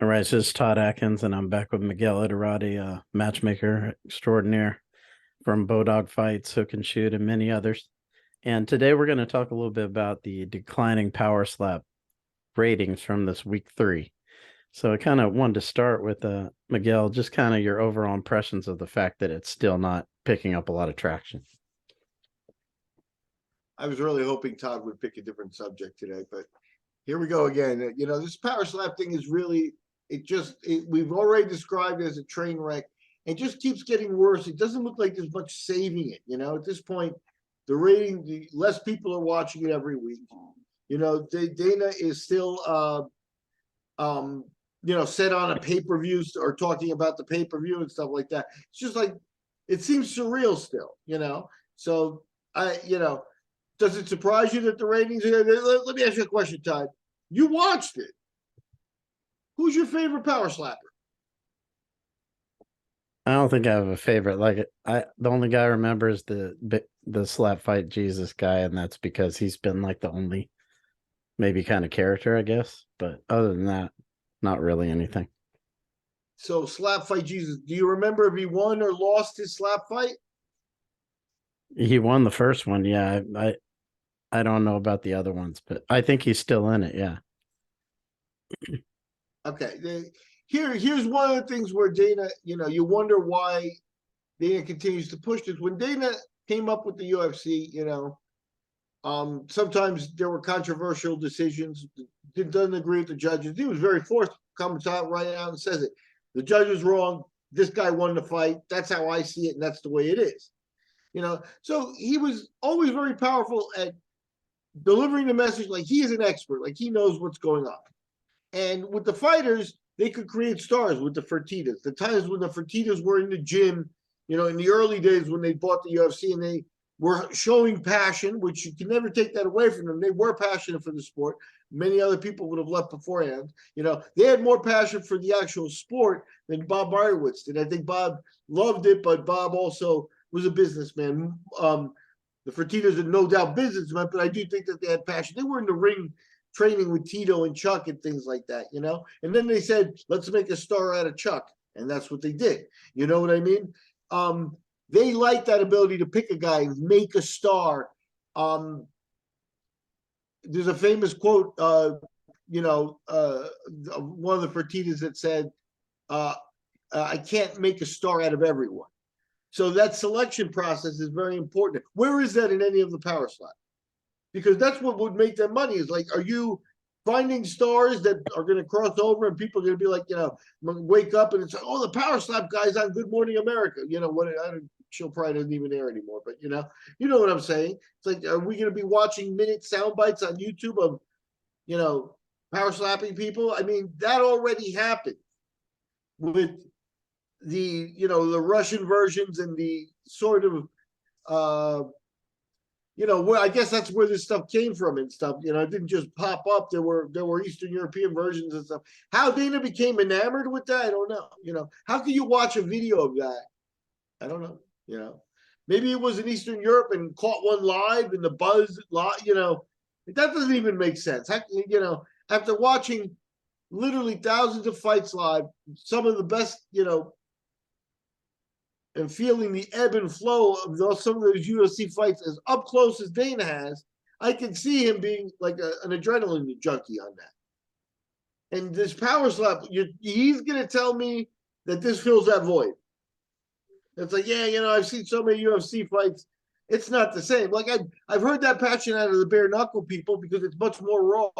All right, so this is Todd Atkins, and I'm back with Miguel Iterati, matchmaker extraordinaire from Bodog Fights, Hook and Shoot, and many others. And today we're going to talk a little bit about the declining power slap ratings from this week 3. So I kind of wanted to start with Miguel, just kind of your overall impressions of the fact that it's still not picking up a lot of traction. I was really hoping Todd would pick a different subject today, but here we go again. This power slap thing is really, we've already described it as a train wreck. It just keeps getting worse. It doesn't look like there's much saving it. At this point, the less people are watching it every week. Dana is still, set on a pay-per-view or talking about the pay-per-view and stuff like that. It's just like, it seems surreal still. So does it surprise you that the ratings are? Let me ask you a question, Todd. You watched it. Who's your favorite power slapper? I don't think I have a favorite. The only guy I remember is the slap fight Jesus guy, and that's because he's been like the only maybe kind of character, I guess. But other than that, not really anything. So slap fight Jesus. Do you remember if he won or lost his slap fight? He won the first one, yeah. I don't know about the other ones, but I think he's still in it, yeah. Okay. Here's one of the things where Dana, you wonder why Dana continues to push this. When Dana came up with the UFC, sometimes there were controversial decisions. Doesn't agree with the judges. He was very forced. Comes out right out and says it. The judge was wrong. This guy won the fight. That's how I see it, and that's the way it is. So he was always very powerful at delivering the message like he is an expert, like he knows what's going on. And with the fighters, they could create stars with the Fertitas. The times when the Fertitas were in the gym, in the early days when they bought the UFC and they were showing passion, which you can never take that away from them. They were passionate for the sport. Many other people would have left beforehand. They had more passion for the actual sport than Bob Meyerowitz did. I think Bob loved it, but Bob also was a businessman. The Fertitas are no doubt businessmen, but I do think that they had passion. They were in the ring training with Tito and Chuck and things like that, And then they said, let's make a star out of Chuck. And that's what they did. You know what I mean? They like that ability to pick a guy and make a star. There's a famous quote, one of the Fertitas that said, I can't make a star out of everyone. So that selection process is very important. Where is that in any of the power slots? Because that's what would make them money. Is like, are you finding stars that are going to cross over and people are going to be like, wake up and it's, oh, the power slap guy's on Good Morning America. What? She'll probably doesn't even air anymore, but you know what I'm saying. It's like, are we going to be watching minute sound bites on YouTube of, power slapping people? I mean, that already happened with the Russian versions and the sort of where I guess that's where this stuff came from and stuff. It didn't just pop up. There were Eastern European versions and stuff. How Dana became enamored with that, I don't know. How can you watch a video of that? I don't know. Maybe it was in Eastern Europe and caught one live and the buzz, that doesn't even make sense. After watching literally thousands of fights live, some of the best, and feeling the ebb and flow of some of those UFC fights as up close as Dana has, I can see him being like an adrenaline junkie on that. And this power slap, he's going to tell me that this fills that void. It's like, yeah, I've seen so many UFC fights. It's not the same. Like I've heard that passion out of the bare knuckle people because it's much more raw.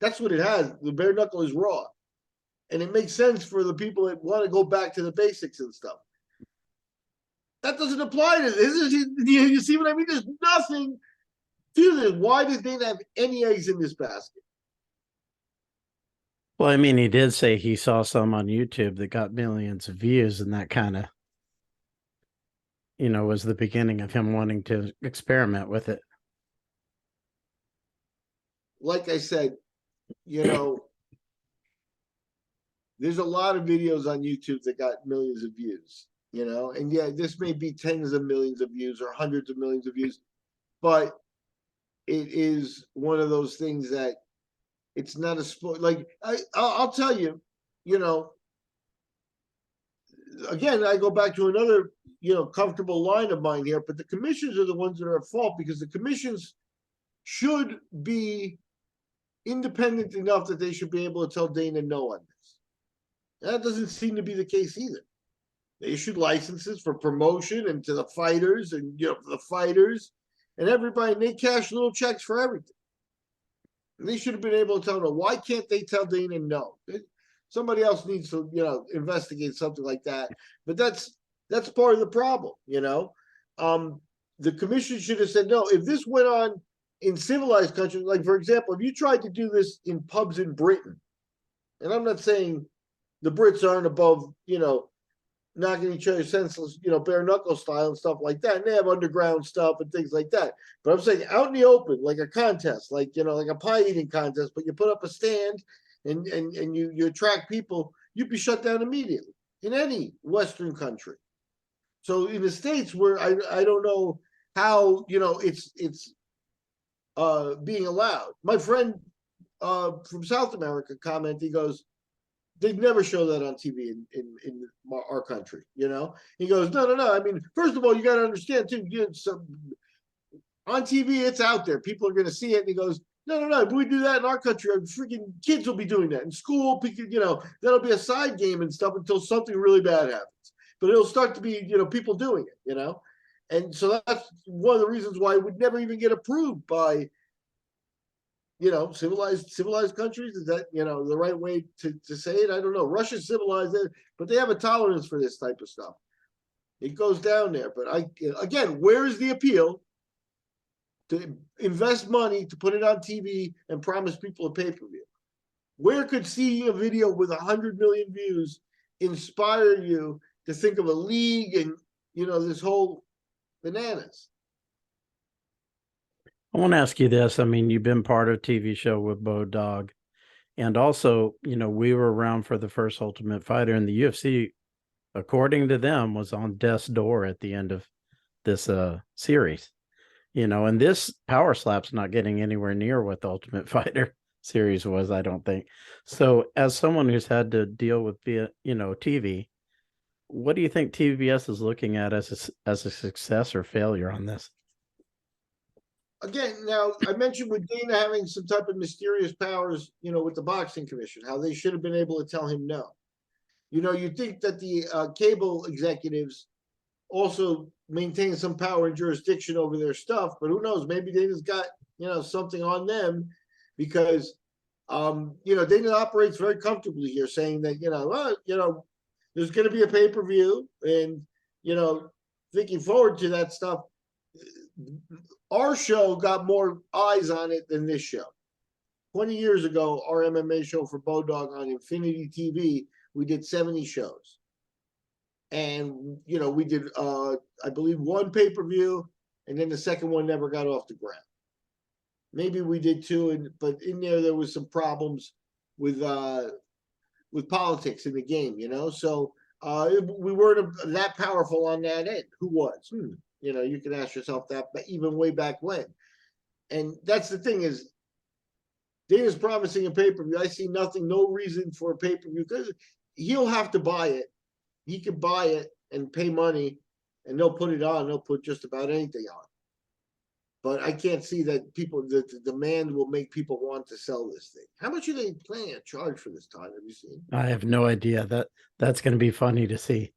That's what it has. The bare knuckle is raw. And it makes sense for the people that want to go back to the basics and stuff. That doesn't apply to this. You see what I mean? There's nothing to this. Why does Dana have any eggs in this basket? Well, I mean, he did say he saw some on YouTube that got millions of views, and that kind of, was the beginning of him wanting to experiment with it. Like I said, there's a lot of videos on YouTube that got millions of views. And yeah, this may be tens of millions of views or hundreds of millions of views, but it is one of those things that it's not a sport. Like I'll tell you, you know, again, I go back to another, comfortable line of mine here, but the commissions are the ones that are at fault because the commissions should be independent enough that they should be able to tell Dana no on this. That doesn't seem to be the case either. They issued licenses for promotion and to the fighters and the fighters and everybody, and they cash little checks for everything. And they should have been able to tell them, why can't they tell Dana no? Somebody else needs to, investigate something like that. But that's part of the problem, The commission should have said no. If this went on in civilized countries, like for example, if you tried to do this in pubs in Britain, and I'm not saying the Brits aren't above, knocking each other senseless, bare knuckle style and stuff like that. And they have underground stuff and things like that. But I'm saying out in the open, like a contest, like like a pie eating contest, but you put up a stand and you attract people, you'd be shut down immediately in any Western country. So in the States, where I don't know how it's being allowed. My friend from South America commented, he goes, they'd never show that on TV in our country, He goes, no. I mean, first of all, you got to understand too. On TV, it's out there. People are going to see it. And he goes, no. If we do that in our country, our freaking kids will be doing that in school. That'll be a side game and stuff until something really bad happens. But it'll start to be, people doing it, And so that's one of the reasons why it would never even get approved by civilized countries. Is that the right way to say it? I don't know. Russia's civilized, but they have a tolerance for this type of stuff. It goes down there. But again, where is the appeal to invest money to put it on TV and promise people a pay-per-view? Where could seeing a video with 100 million views inspire you to think of a league and this whole bananas? I want to ask you this. I mean, you've been part of a TV show with Bodog, and also, we were around for the first Ultimate Fighter, and the UFC, according to them, was on death's door at the end of this series. And this Powerslap's not getting anywhere near what the Ultimate Fighter series was, I don't think. So, as someone who's had to deal with TV, what do you think TBS is looking at as a success or failure on this? Again, now I mentioned with Dana having some type of mysterious powers, with the boxing commission, how they should have been able to tell him no. You'd think that the cable executives also maintain some power and jurisdiction over their stuff, but who knows? Maybe Dana's got something on them because Dana operates very comfortably here, saying that there's going to be a pay-per-view, and thinking forward to that stuff. Our show got more eyes on it than this show. 20 years ago, our MMA show for Bodog on Infinity TV, we did 70 shows. And, we did, I believe, one pay-per-view, and then the second one never got off the ground. Maybe we did two, but in there was some problems with politics in the game, So we weren't that powerful on that end. Who was? You can ask yourself that, but even way back when. And that's the thing is, Dana's promising a pay-per-view. I see no reason for a pay-per-view because he'll have to buy it. He can buy it and pay money, and they'll put it on. They'll put just about anything on. But I can't see that the demand will make people want to sell this thing. How much are they planning to charge for this time? Have you seen? I have no idea. That's going to be funny to see.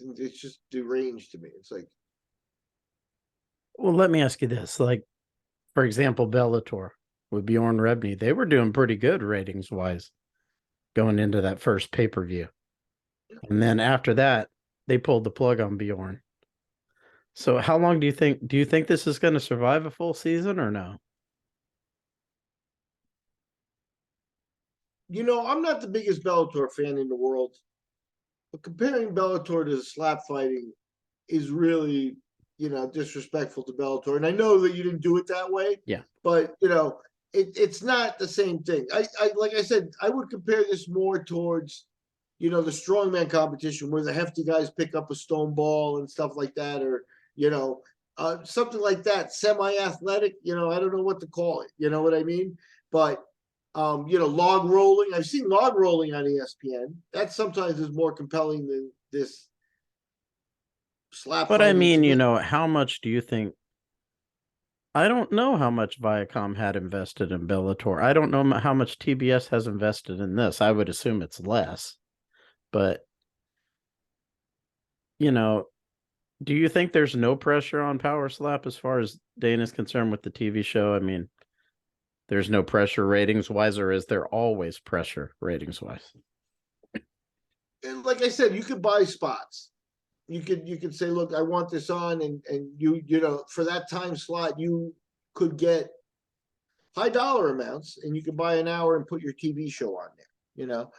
It's just deranged to me. It's like, well, let me ask you this. Like, for example, Bellator with Bjorn Rebney, they were doing pretty good ratings wise going into that first pay-per-view. And then after that, they pulled the plug on Bjorn. So how long do you think this is going to survive a full season or no? I'm not the biggest Bellator fan in the world. But comparing Bellator to slap fighting is really, disrespectful to Bellator. And I know that you didn't do it that way. Yeah. But, it's not the same thing. I like I said, I would compare this more towards, the strongman competition where the hefty guys pick up a stone ball and stuff like that, or, something like that, semi-athletic, I don't know what to call it. You know what I mean? But Log rolling. I've seen log rolling on ESPN. That sometimes is more compelling than this slap But I fighting mean, thing. how much do you think? I don't know how much Viacom had invested in Bellator. I don't know how much TBS has invested in this. I would assume it's less. But, you know, do you think there's no pressure on Power Slap as far as Dana's concerned with the TV show? I mean, there's no pressure ratings wise, or is there always pressure ratings wise? And like I said, you could buy spots. You could say, look, I want this on, and for that time slot, you could get high dollar amounts, and you could buy an hour and put your TV show on there. You know,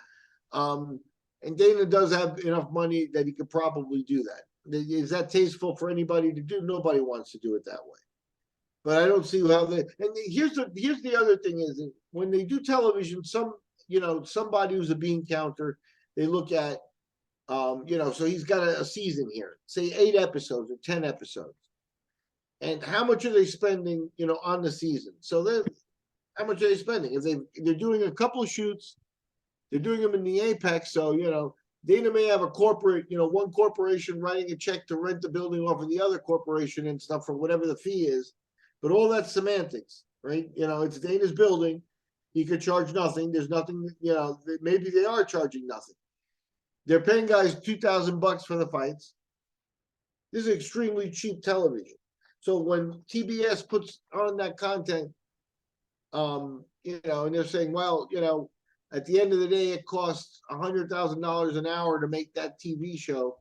um, and Dana does have enough money that he could probably do that. Is that tasteful for anybody to do? Nobody wants to do it that way. But I don't see how they. And here's the other thing is that when they do television, somebody who's a bean counter, they look at, so he's got a season here, say 8 episodes or 10 episodes, and how much are they spending, on the season? So then, how much are they spending? If they're doing a couple of shoots, they're doing them in the apex, so Dana may have a corporate, one corporation writing a check to rent the building off of the other corporation and stuff for whatever the fee is. But all that's semantics, right? It's Dana's building. He could charge nothing. There's nothing, maybe they are charging nothing. They're paying guys $2,000 for the fights. This is extremely cheap television. So when TBS puts on that content, and they're saying, well, at the end of the day, it costs $100,000 an hour to make that TV show.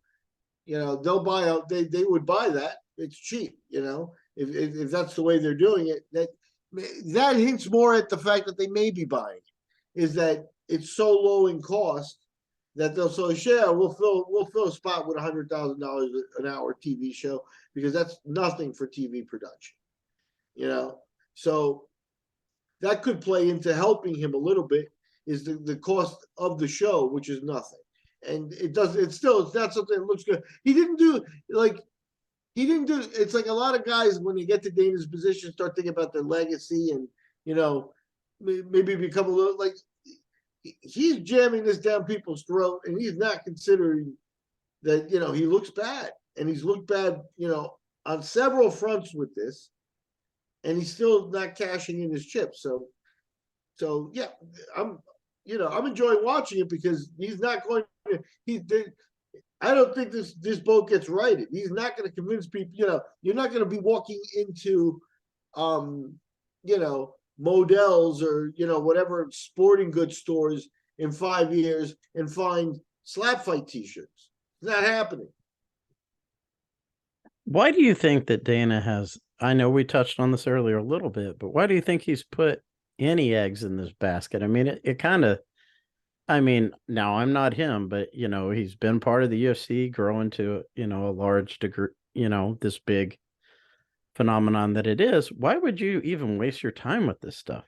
They'll buy out. They would buy that. It's cheap. If that's the way they're doing it, that hints more at the fact that they may be buying. Is that it's so low in cost that they'll say, yeah, we'll fill a spot with $100,000 an hour TV show because that's nothing for TV production. So that could play into helping him a little bit. Is the cost of the show, which is nothing. And it's not something that looks good. He didn't do it's like a lot of guys when you get to Dana's position start thinking about their legacy and maybe become a little like he's jamming this down people's throat and he's not considering that he looks bad and he's looked bad on several fronts with this and he's still not cashing in his chips. So yeah, I'm enjoying watching it because he's not going to. I don't think this boat gets righted. He's not going to convince people. You're not going to be walking into, Modell's or whatever sporting goods stores in 5 years and find slap fight T-shirts. It's not happening. Why do you think that Dana has? I know we touched on this earlier a little bit, but why do you think he's put any eggs in this basket? I mean, it kind of. I mean, now I'm not him, but he's been part of the UFC, growing to a large degree. This big phenomenon that it is. Why would you even waste your time with this stuff?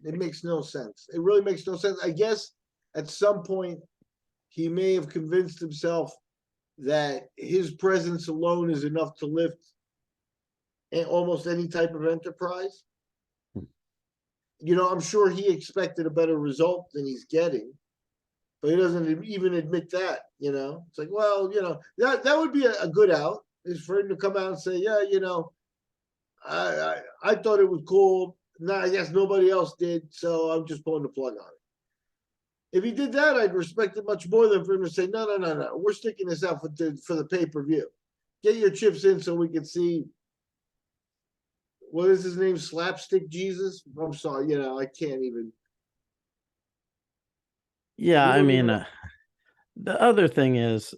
It makes no sense. It really makes no sense. I guess at some point he may have convinced himself that his presence alone is enough to lift almost any type of enterprise. I'm sure he expected a better result than he's getting, but he doesn't even admit that. It's like, well, that would be a good out is for him to come out and say, yeah, I thought it was cool. No, I guess nobody else did, so I'm just pulling the plug on it. If he did that, I'd respect it much more than for him to say, no, we're sticking this out for the pay-per-view. Get your chips in so we can see. What is his name? Slapstick Jesus? I'm sorry, I can't even. Yeah, I mean, the other thing is,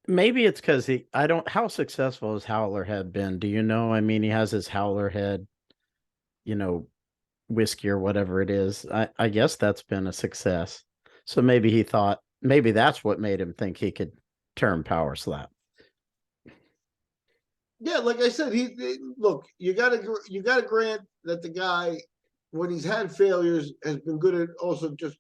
maybe it's because how successful has Howler Head been? Do you know? I mean, he has his Howler Head, whiskey or whatever it is. I guess that's been a success. So maybe he thought, maybe that's what made him think he could turn Power Slap. Yeah, like I said, look. You gotta grant that the guy, when he's had failures, has been good at also just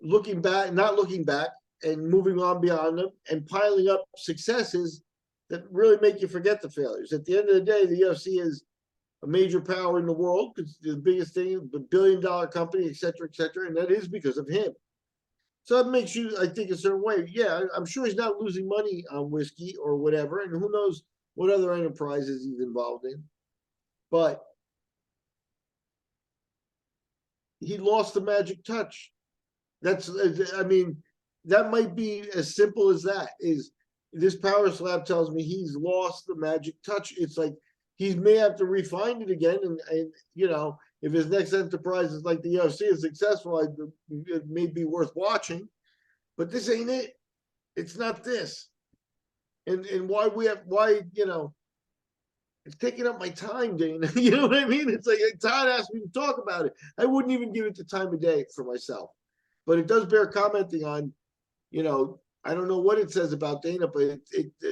looking back, not looking back, and moving on beyond them, and piling up successes that really make you forget the failures. At the end of the day, the UFC is a major power in the world, because the biggest thing, the $1 billion company, et cetera, and that is because of him. So that makes you, I think, a certain way. Yeah, I'm sure he's not losing money on whiskey or whatever, and who knows what other enterprises he's involved in. But he lost the magic touch. That's, I mean, that might be as simple as that. Is this Powerslap tells me he's lost the magic touch. It's like he may have to refine it again, and you know, if his next enterprise is like the UFC is successful, it may be worth watching. But this ain't it. It's not this. And why you know, it's taking up my time, Dana. You know what I mean? It's like Todd asked me to talk about it. I wouldn't even give it the time of day for myself. But it does bear commenting on, you know, I don't know what it says about Dana, but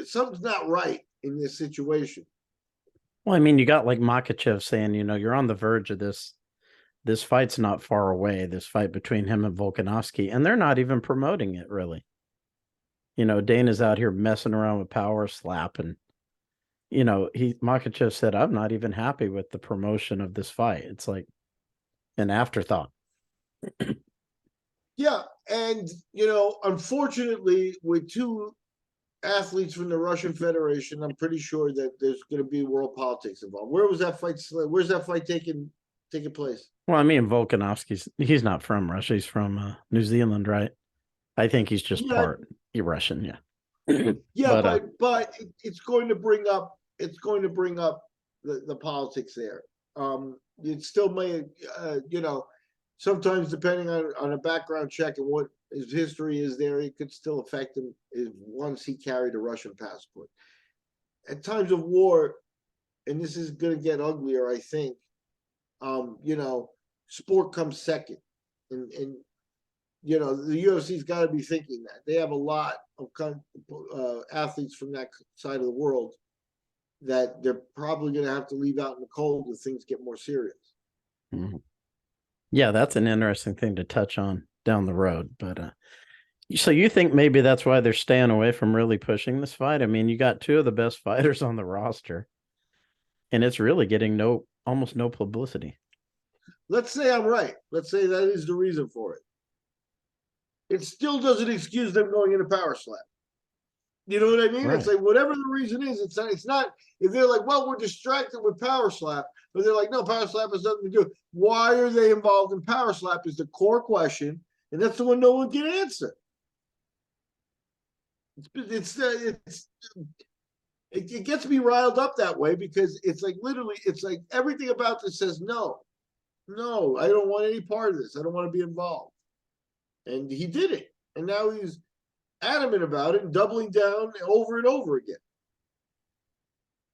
something's not right in this situation. Well, I mean, you got like Makachev saying, you know, you're on the verge of this. This fight's not far away. This fight between him and Volkanovski, and they're not even promoting it really. You know, Dana's out here messing around with Powerslap, and you know, Makachev said, "I'm not even happy with the promotion of this fight." It's like an afterthought. Yeah, and you know, unfortunately, with two athletes from the Russian Federation, I'm pretty sure that there's going to be world politics involved. Where was that fight? Where's that fight taking place? Well, I mean, he's not from Russia. He's from New Zealand, right? I think he's just Yeah, part Russian, yeah. yeah, But but it's going to bring up the politics there. It still may, you know, sometimes depending on a background check and what his history is there, it could still affect him if once he carried a Russian passport. At times of war, and this is going to get uglier, I think. You know, sport comes second, and you know the UFC's got to be thinking that they have a lot of athletes from that side of the world that they're probably going to have to leave out in the cold if things get more serious. yeah, that's an interesting thing to touch on down the road. But so you think maybe that's why they're staying away from really pushing this fight? I mean, you got two of the best fighters on the roster, and it's really getting almost no publicity. Let's say I'm right. Let's say that is the reason for it. It still doesn't excuse them going into Powerslap. You know what I mean? Right. It's like whatever the reason is, it's not. If they're like, well, we're distracted with Powerslap, but they're like, no, Powerslap has nothing to do. Why are they involved in Powerslap? Is the core question, and that's the one no one can answer. It gets me riled up that way because it's like literally, it's like everything about this says no, I don't want any part of this. I don't want to be involved. And he did it, and now he's adamant about it and doubling down over and over again.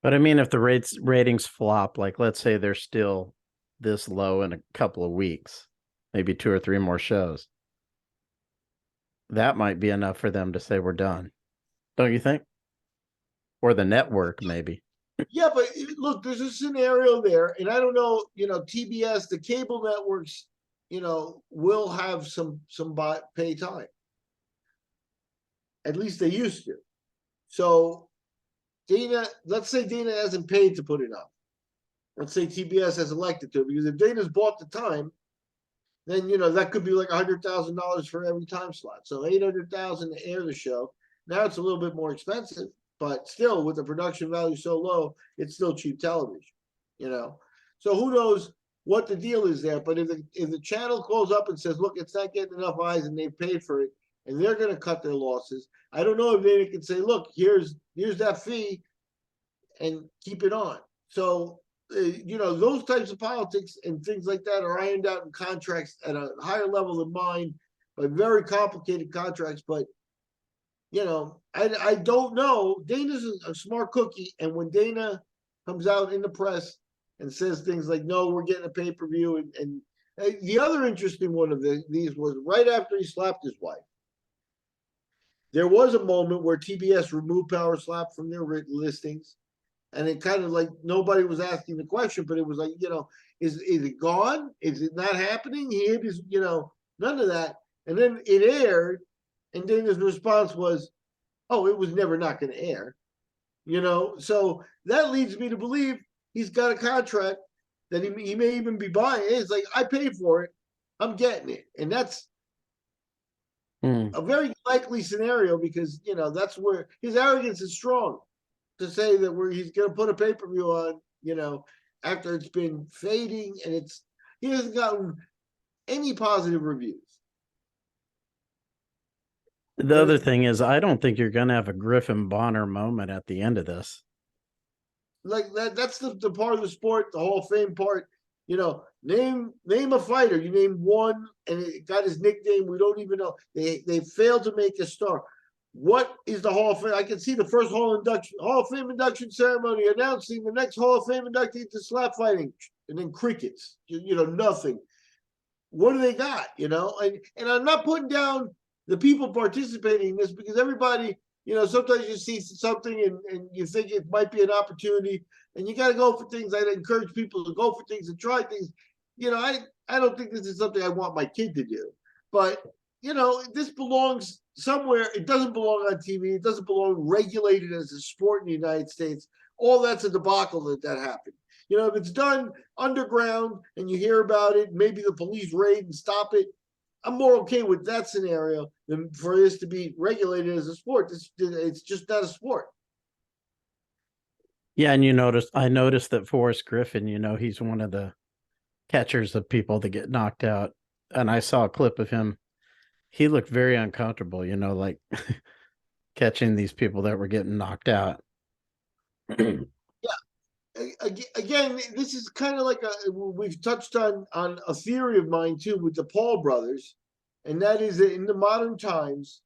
But I mean, if the ratings flop, like let's say they're still this low in a couple of weeks, maybe 2 or 3 more shows, that might be enough for them to say we're done. Don't you think? Or the network, maybe. Yeah, but look, there's a scenario there, and I don't know, you know, TBS, the cable networks, you know, will have some pay time. At least they used to. So Dana, let's say Dana hasn't paid to put it up. Let's say TBS has elected to, because if Dana's bought the time, then you know that could be like $100,000 for every time slot. So $800,000 to air the show. Now it's a little bit more expensive, but still, with the production value so low, it's still cheap television. You know, so who knows what the deal is there? But if the channel calls up and says, "Look, it's not getting enough eyes, and they've paid for it," and they're going to cut their losses, I don't know if they can say, "Look, here's that fee, and keep it on." So you know, those types of politics and things like that are ironed out in contracts at a higher level than mine, but very complicated contracts. But you know, I don't know. Dana's a smart cookie, and when Dana comes out in the press and says things like, "No, we're getting a pay-per-view," and the other interesting one of these was right after he slapped his wife. There was a moment where TBS removed Powerslap from their listings, and it kind of like nobody was asking the question, but it was like, you know, is it gone? Is it not happening? He hit his, you know, none of that. And then it aired, and Dana's response was, "Oh, it was never not going to air." You know, so that leads me to believe he's got a contract that he may even be buying it. It's like, I paid for it, I'm getting it. And that's Hmm. a very likely scenario because, that's where his arrogance is strong to say that he's going to put a pay-per-view on, after it's been fading and he hasn't gotten any positive reviews. The And other thing is, I don't think you're going to have a Griffin Bonner moment at the end of this. like that's the part of the sport, the Hall of Fame part. Name a fighter. You name one, and it got his nickname. We don't even know. They failed to make a star. What is the Hall of Fame? I can see the first Hall of Fame induction ceremony announcing the next Hall of Fame inductee to slap fighting, and then crickets. Nothing. What do they got? And I'm not putting down the people participating in this because everybody, sometimes you see something and you think it might be an opportunity, and you got to go for things. I encourage people to go for things and try things. I don't think this is something I want my kid to do, but this belongs somewhere. It doesn't belong on TV. It doesn't belong regulated as a sport in the United States. All that's a debacle that happened. If it's done underground and you hear about it, maybe the police raid and stop it. I'm more okay with that scenario than for this to be regulated as a sport. It's just not a sport. Yeah, and I noticed that Forrest Griffin, he's one of the catchers of people that get knocked out. And I saw a clip of him. He looked very uncomfortable, like catching these people that were getting knocked out. Again, this is kind of like we've touched on a theory of mine too with the Paul brothers, and that is that in the modern times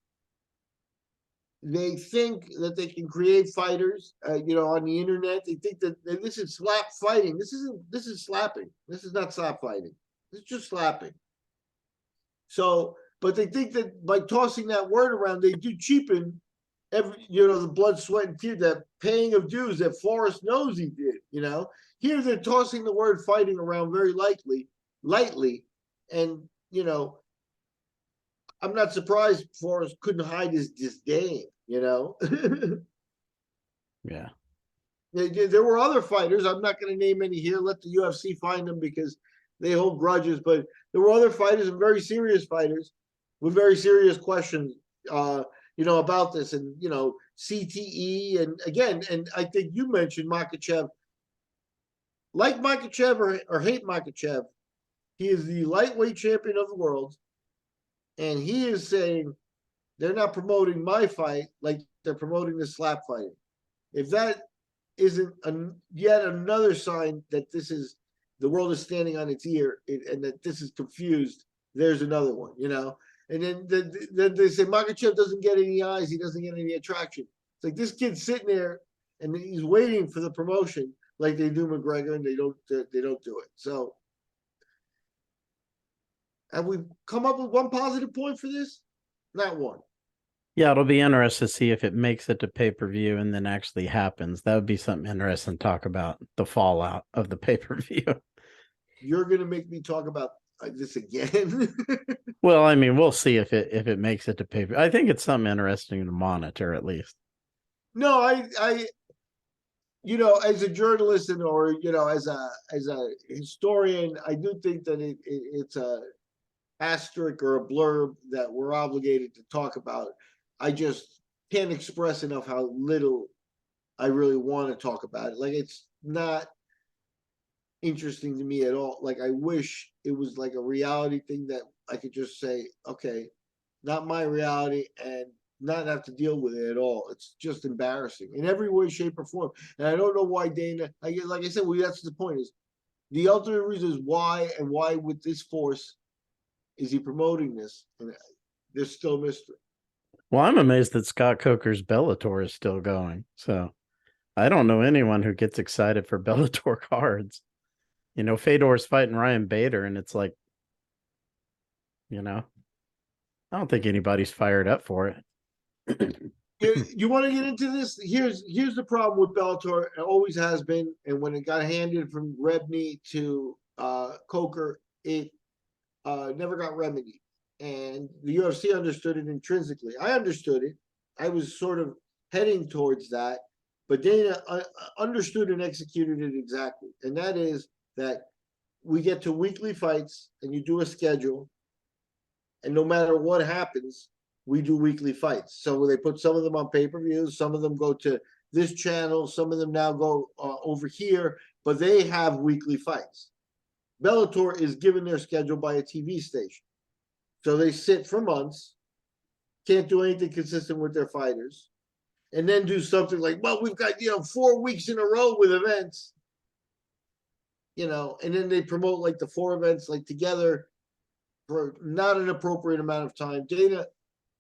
they think that they can create fighters, on the internet. They think that this is slap fighting. This is slapping. This is not slap fighting. This is just slapping. So, but they think that by tossing that word around, they do cheapen the blood, sweat, and tears, that paying of dues that Forrest knows he did. Here they're tossing the word fighting around very lightly, and I'm not surprised Forrest couldn't hide his disdain. Yeah. There were other fighters. I'm not going to name any here. Let the UFC find them because they hold grudges. But there were other fighters and very serious fighters with very serious questions, about this, and CTE, and again, and I think you mentioned Makachev. Like Makachev or hate Makachev, he is the lightweight champion of the world, and he is saying they're not promoting my fight like they're promoting the slap fighting. If that isn't yet another sign that the world is standing on its ear, and that this is confused, there's another one, And then they say Makachev doesn't get any eyes, he doesn't get any attraction. It's like this kid's sitting there and he's waiting for the promotion like they do McGregor, and they don't do it. So have we come up with one positive point for this? Not one. Yeah, it'll be interesting to see if it makes it to pay-per-view and then actually happens. That would be something interesting to talk about, the fallout of the pay-per-view. You're going to make me talk about this again. Well, I mean, we'll see if it makes it to pay-per-view. I think it's something interesting to monitor at least. No, I as a journalist or as a historian, I do think that it's a asterisk or a blurb that we're obligated to talk about. I just can't express enough how little I really want to talk about it. Like, it's not interesting to me at all. Like, I wish it was like a reality thing that I could just say, okay, not my reality, and not have to deal with it at all. It's just embarrassing in every way, shape, or form. And I don't know why Dana, like I said, that's the point, is the ultimate reason is why, and why with this force is he promoting this? And there's still mystery. Well, I'm amazed that Scott Coker's Bellator is still going. So I don't know anyone who gets excited for Bellator cards. Fedor's fighting Ryan Bader, and it's like, I don't think anybody's fired up for it. You want to get into this? Here's the problem with Bellator. It always has been, and when it got handed from Rebney to Coker, it never got remedied. And the UFC understood it intrinsically. I understood it. I was sort of heading towards that, but Dana understood and executed it exactly. And that is that we get to weekly fights and you do a schedule, and no matter what happens, we do weekly fights. So they put some of them on pay-per-view, some of them go to this channel, some of them now go over here, but they have weekly fights. Bellator is given their schedule by a TV station. So they sit for months, can't do anything consistent with their fighters, and then do something like, well, we've got, 4 weeks in a row with events, and then they promote like the 4 events like together for not an appropriate amount of time. Dana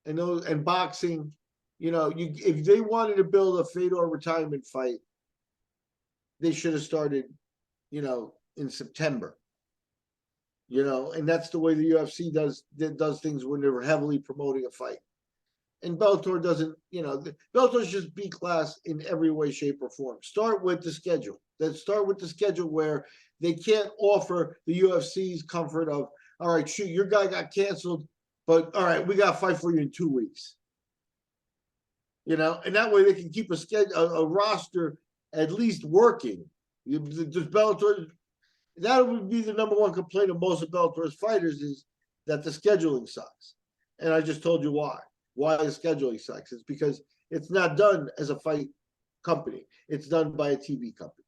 and boxing, if they wanted to build a Fedor retirement fight, they should have started, in September. And that's the way the UFC does things when they're heavily promoting a fight. And Bellator doesn't, Bellator's just B class in every way, shape, or form. Start with the schedule. Then start with the schedule where they can't offer the UFC's comfort of, all right, shoot, your guy got canceled, but all right, we got to fight for you in 2 weeks. And that way they can keep a roster at least working. Does Bellator, that would be the number one complaint of most of Bellator's fighters, is that the scheduling sucks. And I just told you why. Why the scheduling sucks? It's because it's not done as a fight company. It's done by a TV company.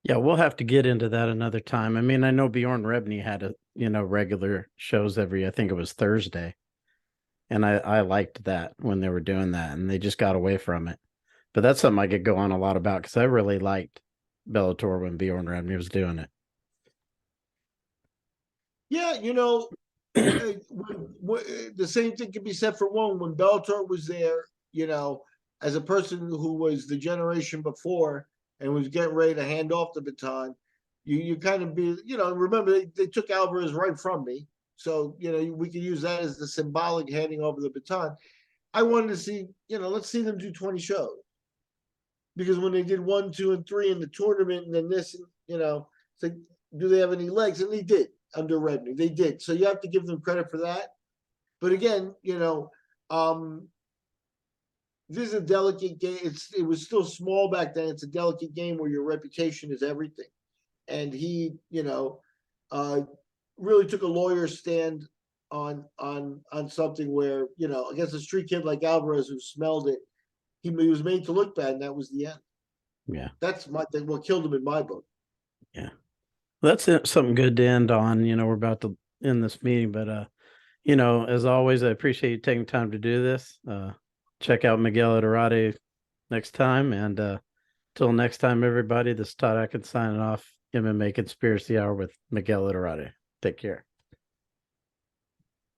Yeah, we'll have to get into that another time. I mean, I know Bjorn Rebney had regular shows I think it was Thursday. And I liked that when they were doing that, and they just got away from it. But that's something I could go on a lot about, because I really liked Bellator when Bjorn Rebney was doing it. Yeah, the same thing can be said for one. When Bellator was there, as a person who was the generation before and was getting ready to hand off the baton, you kind of be, remember they took Alvarez right from me. So, we could use that as the symbolic handing over the baton. I wanted to see, let's see them do 20 shows. Because when they did 1, 2, and 3 in the tournament, and then this, it's like, do they have any legs? And they did under Rebney. They did. So you have to give them credit for that. But again, this is a delicate game. It was still small back then. It's a delicate game where your reputation is everything. And he, really took a lawyer's stand on something where, against a street kid like Alvarez who smelled it, he was made to look bad, and that was the end. Yeah. That's my thing. What killed him in my book. Yeah. Well, that's something good to end on. We're about to end this meeting, but as always, I appreciate you taking time to do this. Check out Miguel Iturrate next time, and till next time, everybody, this is Todd Atkins signing off. MMA Conspiracy Hour with Miguel Iturrate. Take care.